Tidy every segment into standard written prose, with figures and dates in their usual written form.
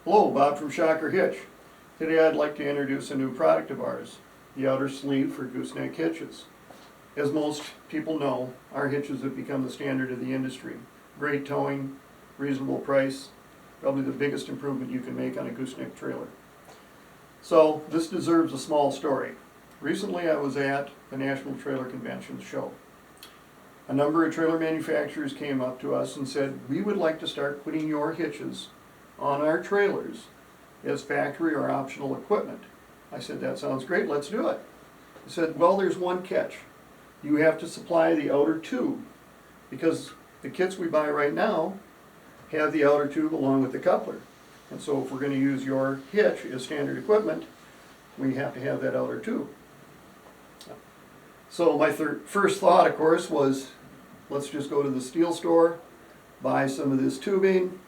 Hello, Bob from Shocker Hitch. Today I'd like to introduce a new product of ours, the outer sleeve for gooseneck hitches. As most people know, our hitches have become the standard of the industry. Great towing, reasonable price, probably the biggest improvement you can make on a gooseneck trailer. So this deserves a small story. Recently I was at the National Trailer Convention show. A number of trailer manufacturers came up to us and said, we would like to start putting your hitches on our trailers as factory or optional equipment. I said, that sounds great, let's do it. He said, well, there's one catch. You have to supply the outer tube, because the kits we buy right now have the outer tube along with the coupler. And so if we're going to use your hitch as standard equipment, we have to have that outer tube. So my first thought, of course, was let's just go to the steel store, buy some of this tubing,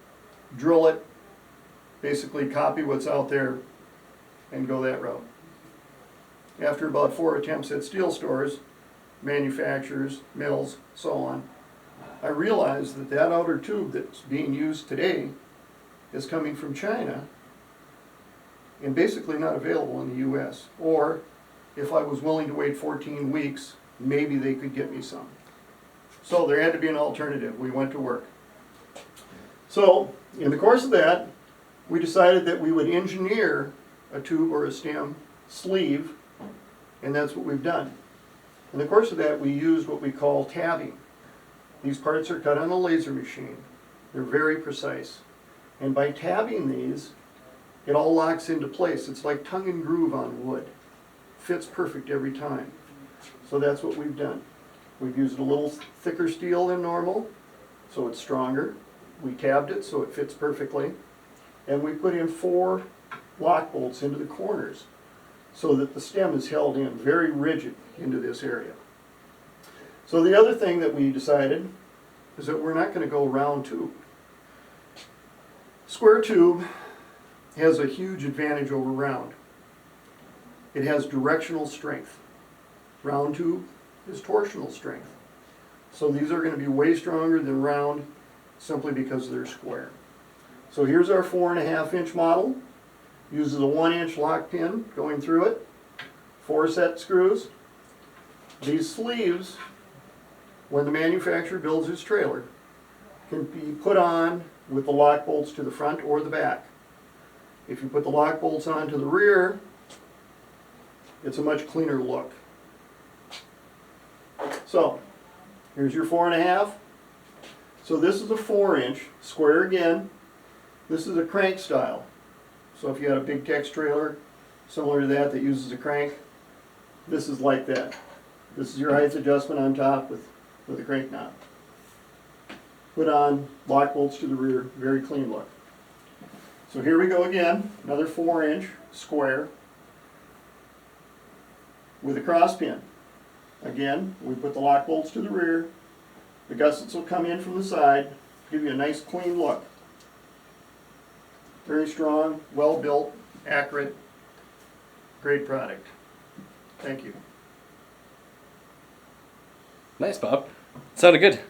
drill it, basically copy what's out there, and go that route. After about 4 attempts at steel stores, manufacturers, mills, so on, I realized that that outer tube that's being used today is coming from China and basically not available in the US. Or if I was willing to wait 14 weeks, maybe they could get me some. So there had to be an alternative. We went to work. So in the course of that, we decided that we would engineer a tube or a stem sleeve, and that's what we've done. In the course of that, we used what we call tabbing. These parts are cut on a laser machine. They're very precise. And by tabbing these, it all locks into place. It's like tongue and groove on wood. Fits perfect every time. So that's what we've done. We've used a little thicker steel than normal, so it's stronger. We tabbed it so it fits perfectly. And we put in 4 lock bolts into the corners so that the stem is held in very rigid into this area. So the other thing that we decided is that we're not going to go round tube. Square tube has a huge advantage over round. It has directional strength. Round tube is torsional strength. So these are going to be way stronger than round simply because they're square. So here's our 4.5-inch model. Uses a 1-inch lock pin going through it. 4 set screws. These sleeves, when the manufacturer builds his trailer, can be put on with the lock bolts to the front or the back. If you put the lock bolts on to the rear, it's a much cleaner look. So here's your 4.5. So this is a 4-inch, square again. This is a crank style. So if you had a big Tex trailer similar to that uses a crank, this is like that. This is your height adjustment on top with a crank knob. Put on lock bolts to the rear, very clean look. So here we go again, another 4-inch square with a cross pin. Again, we put the lock bolts to the rear. The gussets will come in from the side, give you a nice clean look. Very strong, well built, accurate, great product. Thank you. Nice, Bob. Sounded good.